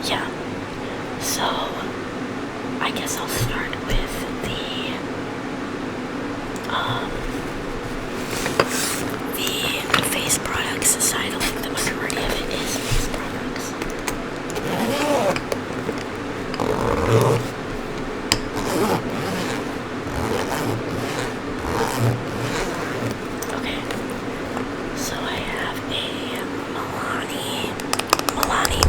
yeah, so I guess I'll start with the face products side. I think the majority of it is face products. Okay, so I have a Milani, a Milani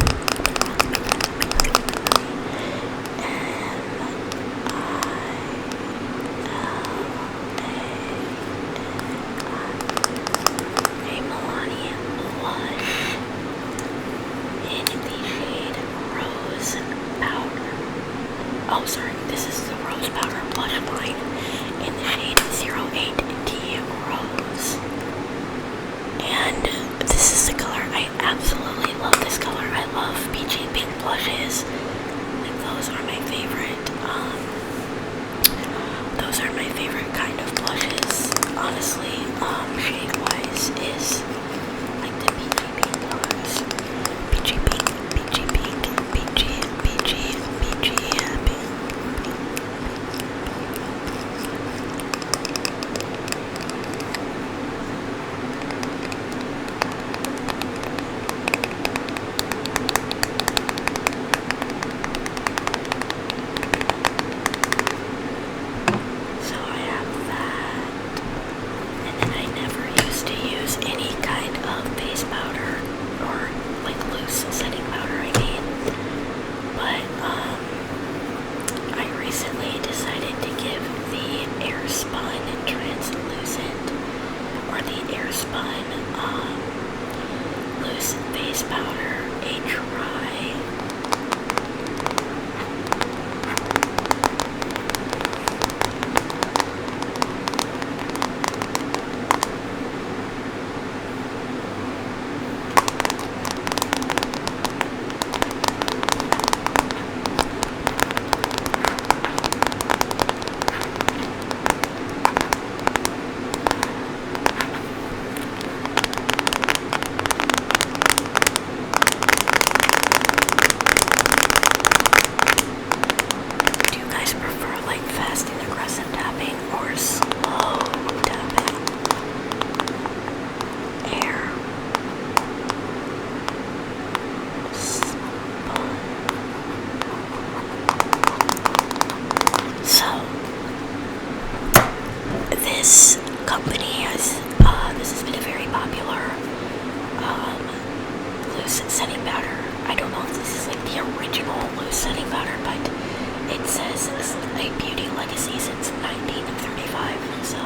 blush in the shade Rose Powder. Oh, sorry, this is the Rose Powder blush line in the shade 08D Rose. And this is the color. I absolutely love this color. I love peachy pink blushes. Like, those are my favorite. Those are my favorite kind of blushes. Honestly, shade-wise is like the peachy pink colors. Peachy pink, peachy pink, peachy pink. So I have that. And then I never used to use any kind of face powder or like loose setting powder, I mean. But I recently decided to give the Airspun translucent or the Airspun loose face powder a try. Do you guys prefer like fast and aggressive tapping or slow tapping? Air. So, this company this has been a very popular loose setting powder. I don't know if this is like the original loose setting powder, but it says it's a beauty legacy since 1935, so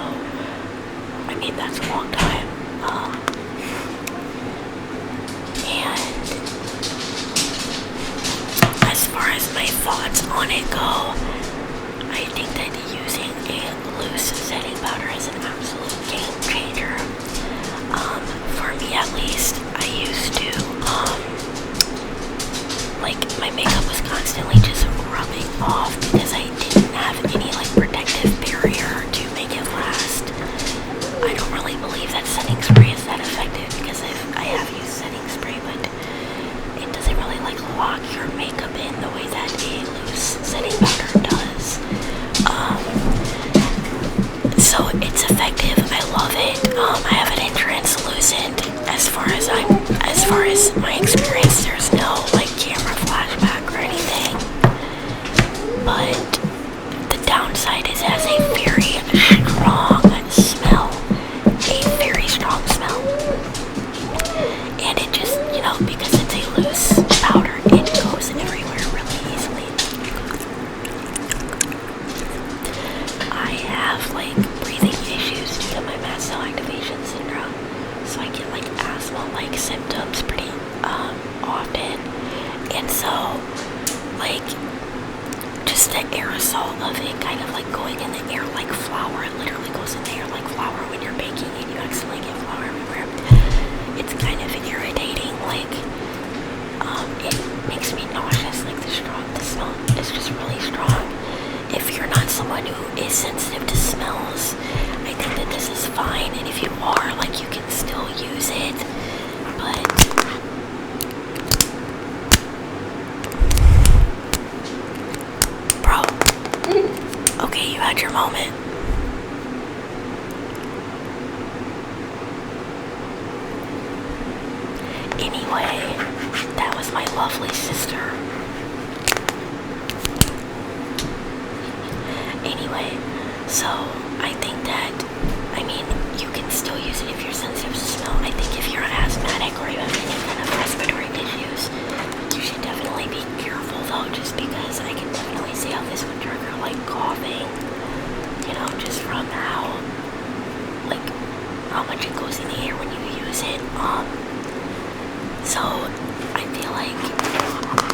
I mean that's a long time. And as far as my thoughts on it go, I think that using a loose setting powder is an absolute game changer. For me at least, I used to, like, my makeup was constantly just rubbing off because I didn't have any, like, protective barrier to make it last. I don't really believe that setting spray is that effective because I have used setting spray, but it doesn't really, like, lock your makeup in the way that a loose setting powder does. So it's effective. I love it. I have it in translucent. As far as my experience, there's no like camera flashback or anything. But the downside is it has a very strong smell. And it just, because it's a loose powder, it goes everywhere really easily. I have like breathing issues due to my mast cell activation syndrome, so I get like asthma-like symptoms pretty often, and so like just the aerosol of it kind of like going in the air like flour. It literally goes in the air like flour when you're baking and you accidentally get flour everywhere. It's kind of irritating. Like it makes me nauseous. Like the smell is just really strong. If you're not someone who is sensitive to smells, I think that this is fine. And if you are, like, you can still use it. But you had your moment. Anyway, that was my lovely sister. Anyway, so I think that, you can still use it if you're sensitive to smell. I think if you're asthmatic or you have any kind of respiratory issues, you should definitely be careful though, just because I can definitely see how this would trigger like coughing, just from how much it goes in the air when you use it. So I feel like,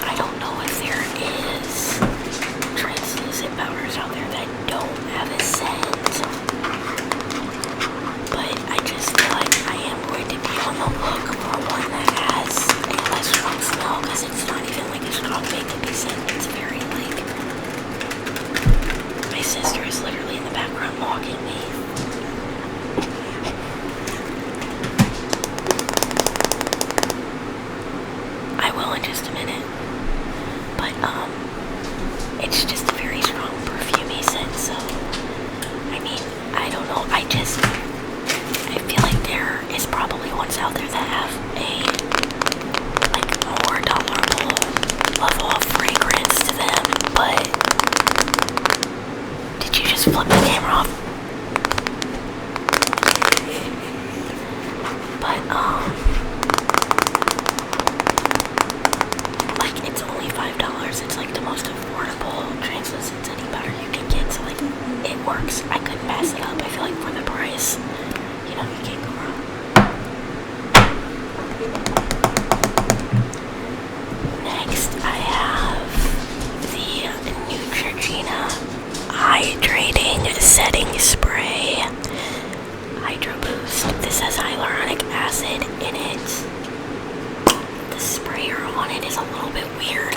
I don't know if there is translucent powders out there that don't have a scent, but I just feel like I am going to be on the look for one that has a less strong smell, because it's not even like a strong makeup-y scent. It's very like, my sister is literally in the background mocking me. I will in just a minute, but it's just a very strong perfumey scent, so I don't know, I feel like there is probably ones out there that have a more tolerable level of fragrance to them, but did you just flip the camera off? But it's only $5. It's like the most affordable translucent setting powder you can get, so it works. I couldn't pass it up. I feel like for the price, you can't go wrong. Next, I have the Neutrogena Hydrating Setting Spray Hydro Boost. This has hyaluronic acid in it. The sprayer on it is a little bit weird,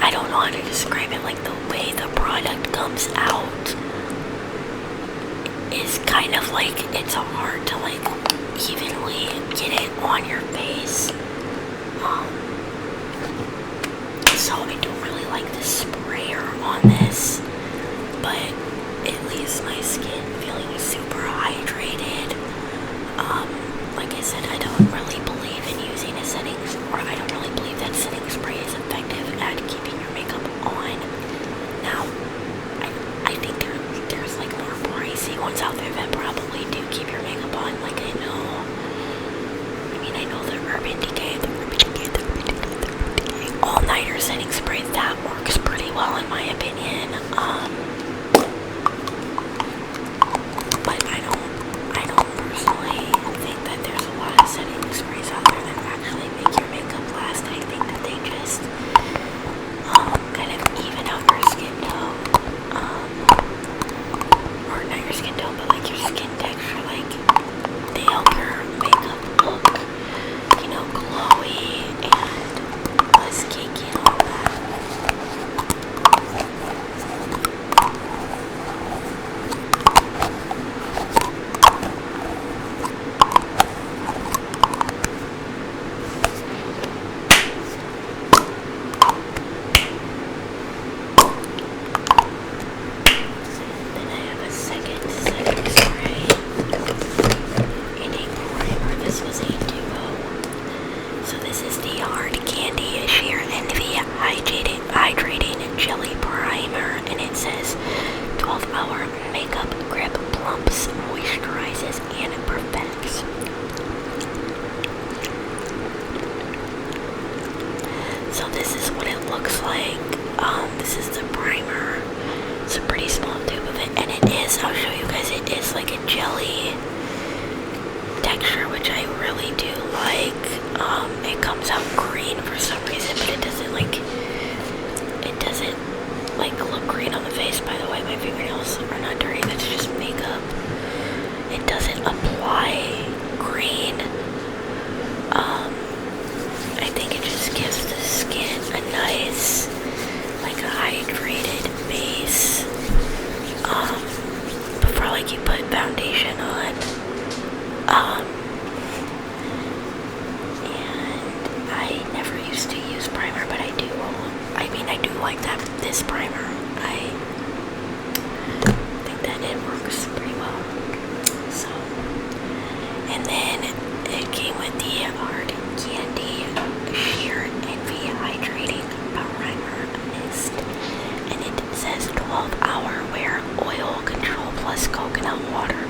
I don't know how to describe it, the way the product comes out is kind of it's hard to evenly get it on your face, so I don't really like the sprayer on this, but it leaves my skin feeling super hydrated. Like I said, I don't really believe in using a setting, or I don't really believe that setting spray is effective at keeping your makeup on. Now, I think there's more pricey ones out there that probably do keep your makeup on. I know the Urban Decay all-nighter setting spray, that works pretty well in my opinion. But I don't personally think that there's a lot of setting sprays out there that actually make your makeup last. I think that they just kind of even out your skin tone, or not your skin tone, but your skin texture. They help your makeup look, glowy and less cakey and all that. Then I have a second setting spray and a primer. This was a duo. So this is the Hard Candy Sheer Envy Hydrating Jelly Primer, and it says 12-hour makeup grip plumps, moisturizes, and perfects. So this is what it looks like. This is the primer. It's a pretty small tube of it, and I'll show you guys, it is like a jelly texture, which I really do like. It comes out green for some reason, but it doesn't look green on the face. By the way, my fingernails are not dirty, that's just makeup. It doesn't apply green. I think it just gives the skin a nice, hydrated base, before you put foundation on. And I never And then it came with the hard candy sheer envy hydrating primer mist, and it says 12-hour wear oil control plus coconut water.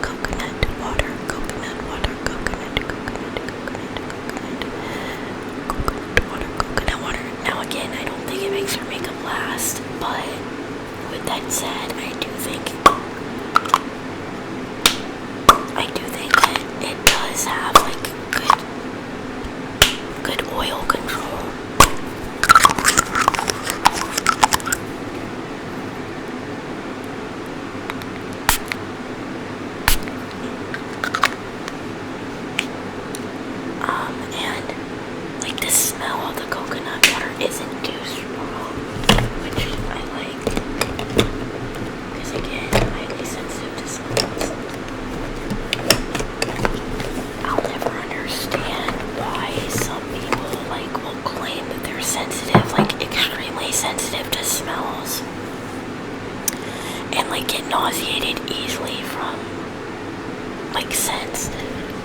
Coconut water, coconut water, coconut, coconut, coconut, coconut, coconut water, coconut water. Now again, I don't think it makes your makeup last, but with that said, I do think that it does have like good oil control. And like the smell of the coconut water isn't too strong, which I like, because again, I'm highly sensitive to smells. I'll never understand why some people like will claim that they're sensitive, like extremely sensitive to smells, and like get nauseated easily from like scents,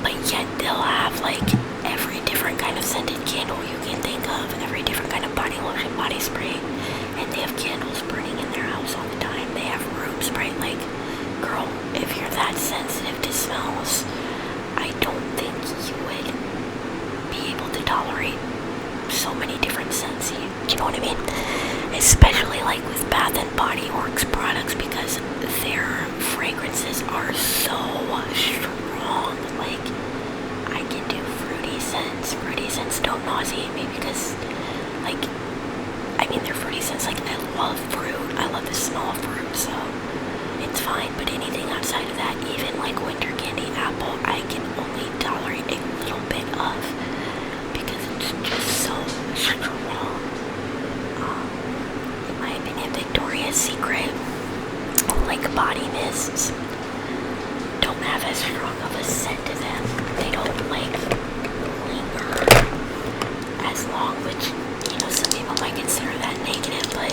but yet they'll have like every different kind of scented candle you can think of, every different kind of body lotion, body spray, and they have candles burning in their house all the time. They have room spray. Like, girl, if you're that sensitive to smells, I don't think you would be able to tolerate so many different scents. You know what I mean? Especially like with Bath and Body Works products, because their fragrances are so strong. Like, I can do fruity scents. Fruity scents don't nauseate me because, like, I mean, they're fruity scents. Like, I love fruit. I love the smell of fruit, so it's fine. But anything outside of that, even like winter candy apple, I can only tolerate a little bit of, because it's just so strong. In my opinion, Victoria's Secret, like body mists, don't have as strong of a scent to them. They don't like linger as long, which, you know, some people might consider that negative, but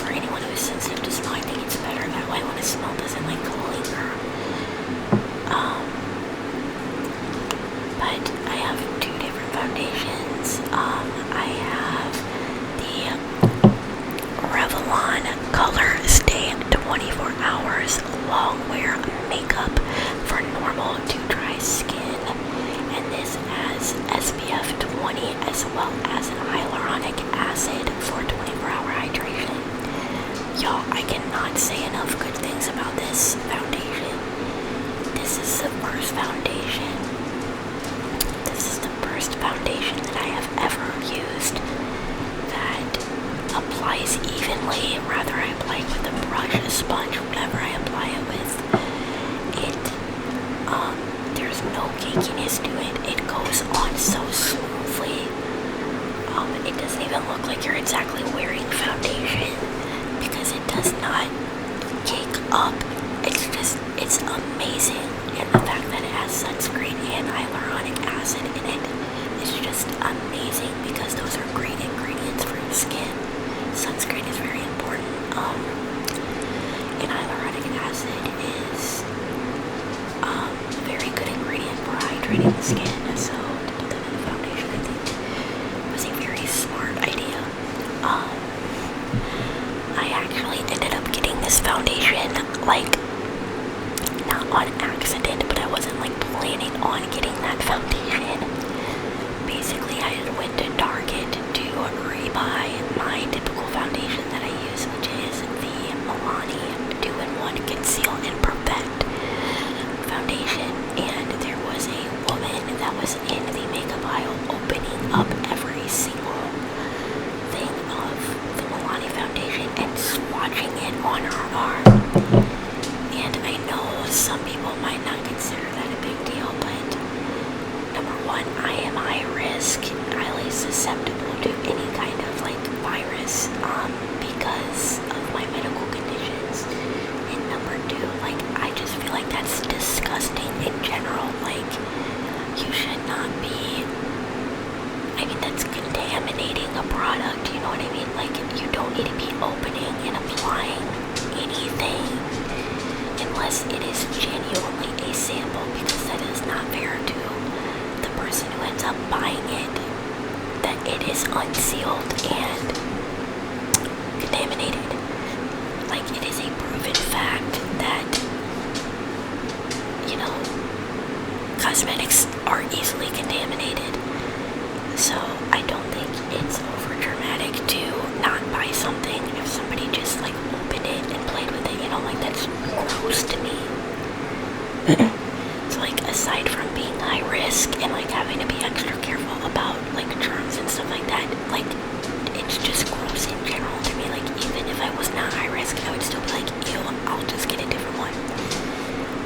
for anyone who is sensitive to smell, I think it's better that way when a smell doesn't like linger. But I have two different foundations. I have the Revlon Color Stay 24 Hours Long Wear Makeup for normal to dry skin, and this has SPF 20 as well as an hyaluronic acid for 24-hour hydration. Y'all, I cannot say enough good things about this foundation. This is the first foundation. This is the first foundation that I have ever used that applies evenly. Rather, I apply it with a brush, a sponge, whatever I apply it with. There's no cakiness to it. It goes on so smoothly. It doesn't even look like you're exactly wearing foundation, because it does not cake up. It's amazing. And the fact that it has sunscreen and hyaluronic acid in it is just amazing, because those are great ingredients for your skin. Sunscreen is very important. And hyaluronic acid cosmetics are easily contaminated. So I don't think it's over dramatic to not buy something if somebody just like opened it and played with it, you know, like that's gross to me. So like aside from being high risk and like having to be extra careful about like germs and stuff like that, like it's just gross in general to me. Like even if I was not high risk, I would still be like, ew, I'll just get a different one.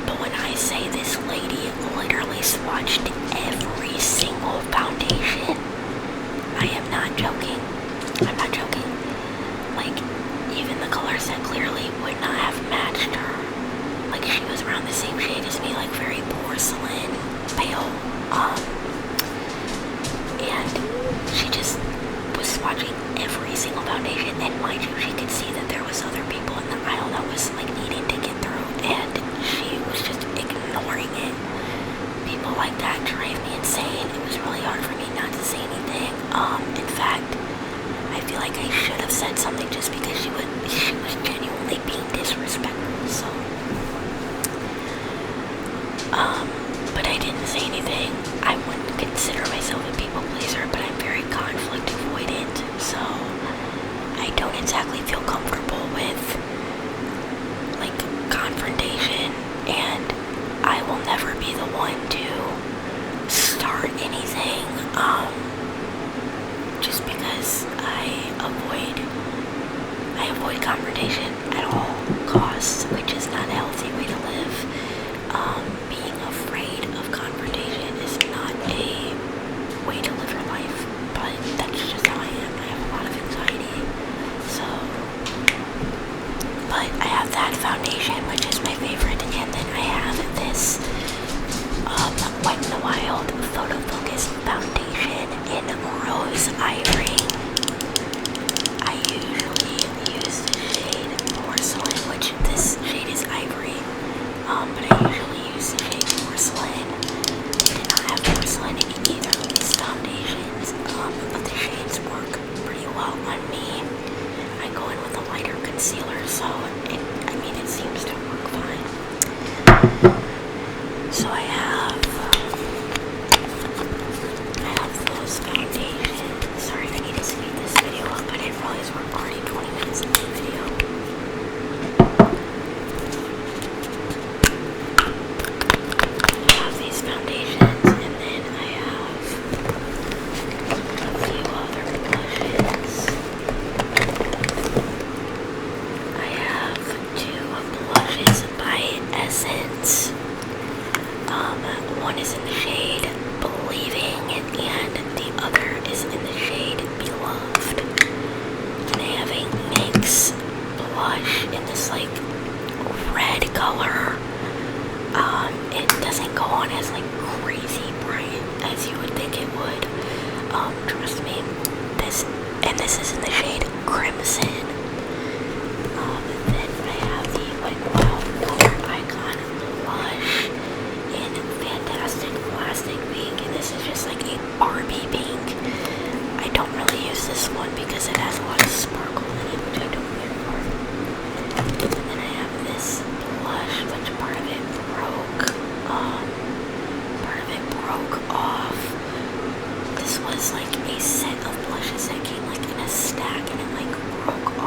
But when I say this lady literally swatched every single foundation, I am not joking. I'm not joking. Like even the colors that clearly would not have matched her. Like she was around the same shade as me, like very porcelain, pale. And she just was swatching every single foundation, and mind you, she could see that there was other people in the aisle that was like needing to get through, and she was just ignoring it. People like that drive me insane. It was really hard for me not to say anything. In fact, I feel like I should have said something just because she was genuinely being disrespectful. So, but I didn't say anything. I wouldn't consider myself a people pleaser, but I'm very conflict avoidant, so I don't exactly feel comfortable with like confrontation, and I will never be the one to start anything, just because I avoid confrontation at all costs, which is not a healthy way to live. Being afraid of confrontation is not a way to live your life, but that's just how I am. I have a lot of anxiety, so, but I have that foundation, which is my favorite, and then I have this Wet n Wild Photo Focus foundation in Rose Ivory. I usually use the shade Porcelain, which this shade is Ivory, but I usually use the shade Porcelain. They did not have porcelain in either of these foundations, but the shades work pretty well on me. I go in with a lighter concealer, so it seems to work fine. So I have those foundations. Sorry, I need to speed this video up, but I realize we're already 20 minutes into the video. I have these foundations, and then I have a few other blushes. I have two blushes by Essence. One is in the shade Believing, and the other is in the shade Beloved. And I have a NYX blush in this like red color. It doesn't go on as like crazy bright as you would think it would. Trust me. This is in the shade Crimson. Then I have the Wet n Wild Color Icon blush in Fantastic Plastic Pink, and this is just like a Barbie pink. I don't really use this one because it has a lot of sparkle in it, which I don't care for. And then I have this blush, which part of it broke off. This was like a set of blushes that came like in a stack, and it like broke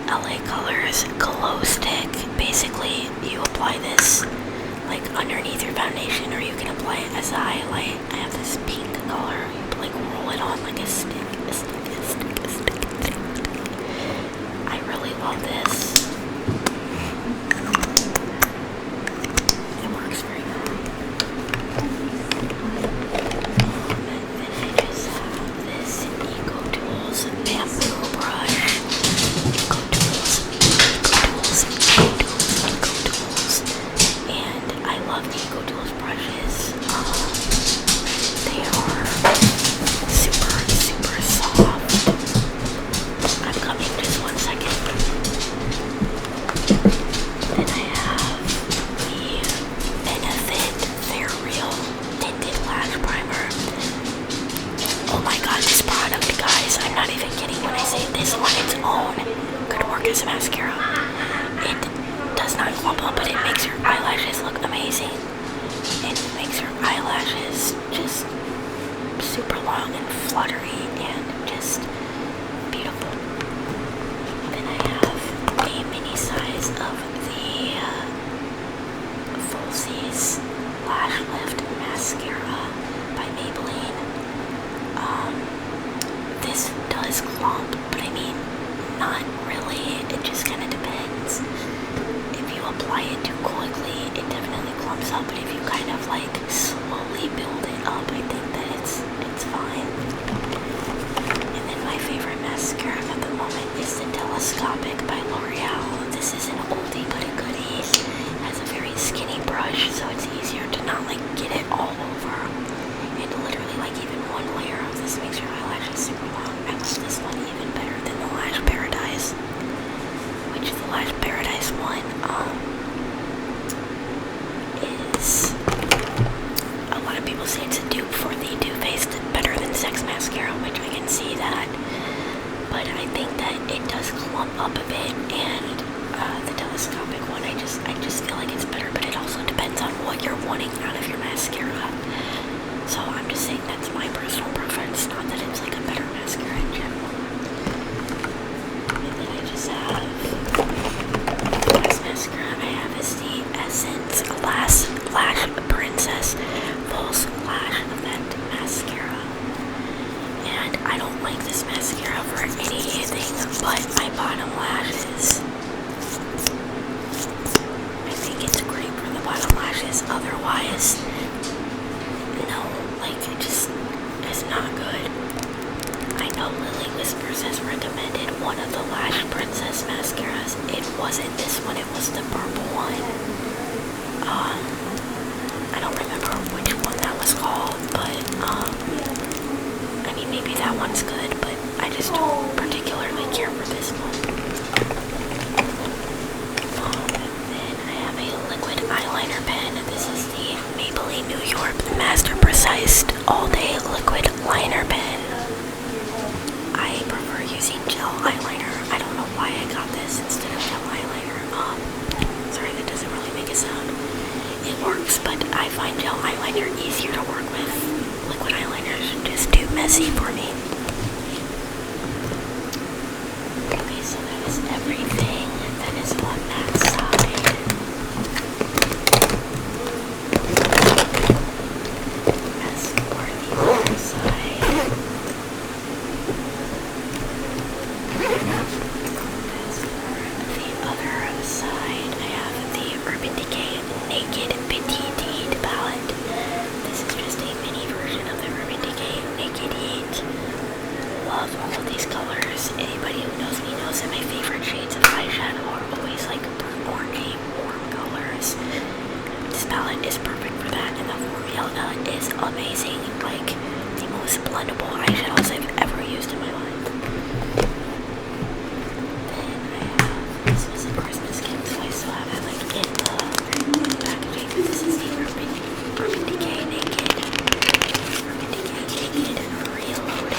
LA Colors Glow Stick. Basically, you apply this like underneath your foundation, or you can apply it as a highlight. I have this pink color. You like roll it on like a stick. I really love this. It works very well. And then I just have this Eco Tools bamboo brush. Eco Tools. And I love the Eco Tools brushes. They are super soft. I'm coming, just 1 second. Then I have the Benefit Fair Real Tinted Lash Primer. Oh my god, this product, guys, I'm not even kidding when I say this on its own could work as a mascara. It does not clump up, but it makes your eyelashes look amazing. It makes your eyelashes just super long and fluttery and just beautiful. Then I have a mini size of the Falsies Lash Lift Mascara by Maybelline. This does clump, but I mean, not really. It just kind of depends. If you apply it too quickly, it definitely clumps up, but if you kind of like slowly build it up, I think that it's fine. And then my favorite mascara at the moment is the Telescopic by L'Oreal. This is an oldie but a goodie. It has a very skinny brush, so it's easier to not like get it all over. And literally like even one layer of this makes your eyelashes super long. I love this one even better than the Lash Paradise, which the Lash Paradise one is, a lot of people say it's a dupe for the Too Faced Better Than Sex mascara, which I can see that, but I think that it does clump up a bit, and the Telescopic one, I just feel like it's better, but it also depends on what you're wanting out of your mascara. So I'm just saying that's my personal preference, not that it's like a better mascara in general. And then I just have, the last mascara I have is the Essence Lash Princess False Lash Effect Mascara. And I don't like this mascara for anything but my bottom lashes. I think it's great for the bottom lashes, otherwise, no, like it just is not good. I know Lily Whispers has recommended one of the Lash Princess mascaras. It wasn't this one, it was the purple one. I don't remember which one that was called, but I mean maybe that one's good, but I just don't particularly care for this one. Then I have a liquid eyeliner pen. This is the Maybelline New York Master Precise All Day Liquid Liner Pen. I prefer using gel eyeliner. I don't know why I got this instead of gel eyeliner. Sorry, that doesn't really make a sound. It works, but I find gel eyeliner easier to work with. Liquid eyeliner is just too messy for me. Okay, so that is everything that is on that side. As for the other side, I have the Urban Decay Naked Petite Heat palette. This is just a mini version of the Urban Decay Naked Heat. Love all of these colors. Anybody who knows me knows that my favorite shades of eyeshadow are always like burnt orangey, warm colors. This palette is perfect for that, and the formula is amazing. Like the most blendable eyeshadows I've ever used in my life. Then I have, this was a Christmas gift, so I still have it like in the packaging. This is the Urban Decay Naked Reloaded.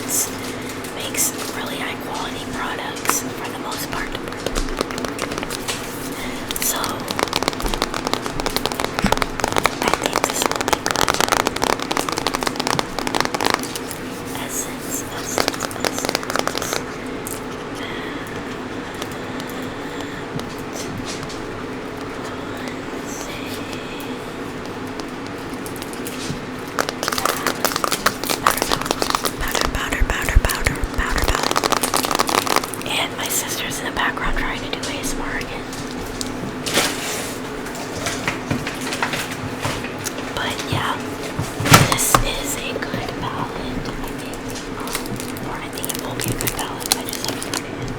Shades makes really high quality products for the most part. So I think this will be good. Essence. Powder. And my sister's in the background trying to do ASMR again. But yeah, this is a good palette, I think. Or I think it will be a good palette. I just haven't started it.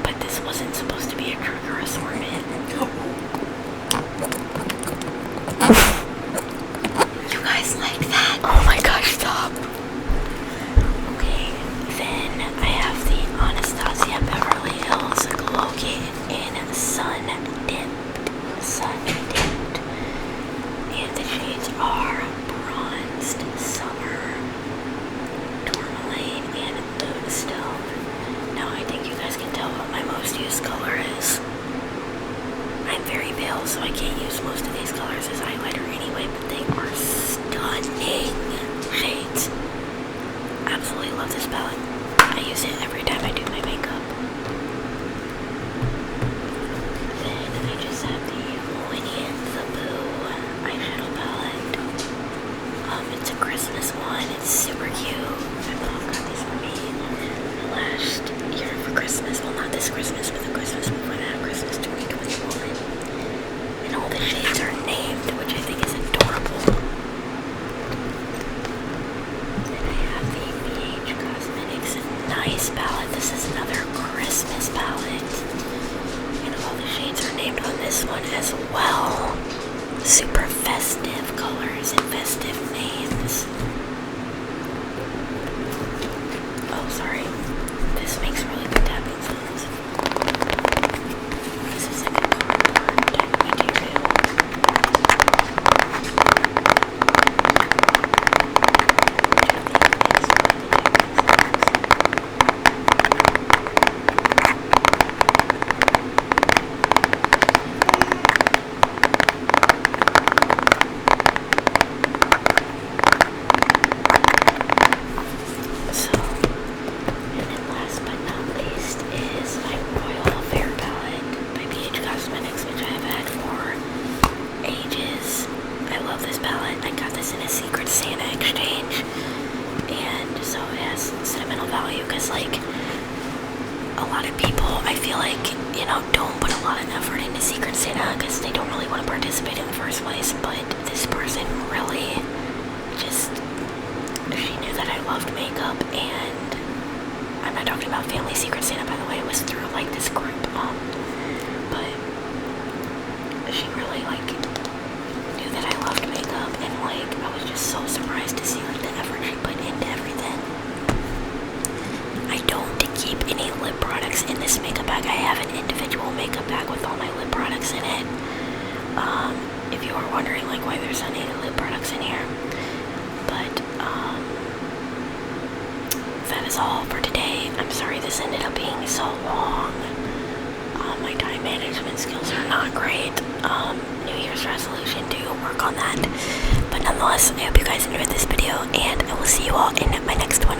But this wasn't supposed to be a trigger assortment. You guys like that? Oh my gosh, stop. Okay, then I have the Anastasia Beverly Hills Glow Kit in Sun Dipped. And the shades are Bronzed Summer, Tourmaline, and Moonstone. Now I think you guys can tell what my most used color is. I'm very pale, so I can't use most of these colors as highlighter anyway, but they are stunning shades. Absolutely love this palette. I use it every time I do my makeup. Then I just have the Winnie the Pooh eyeshadow palette. It's a Christmas one. It's super cute. My mom got this for me last year for Christmas. Well, not this Christmas, but the Christmas before that, Christmas 2021. And all the shades are named, which I think is adorable. Then I have the BH Cosmetics Nice palette. This is another Christmas palette. And all the shades are named on this one as well. Super festive colors and festive names. Oh, sorry. This makes really good tapping sounds. This is like a cardboard material. So, and then last but not least is my Royal Fair palette by BH Cosmetics, which I have had for ages. I love this palette. I got this in a Secret Santa exchange, and so it has sentimental value because, like, a lot of people, I feel like, don't put a lot of effort into Secret Santa because they don't really want to participate in the first place, but this person really just, she knew that I loved makeup, and I'm not talking about Family Secret Santa, by the way. It was through, like, this group, but she really, like, knew that I loved makeup, and, like, I was just so surprised to see, like, the effort she put into everything. I don't keep any lip products in this makeup bag. I have an individual makeup bag with all my lip products in it. If you were wondering, like, why there's any lip products in here. But, that is all for today. I'm sorry this ended up being so long. My time management skills are not great. New Year's resolution to work on that. But nonetheless, I hope you guys enjoyed this video, and I will see you all in my next one.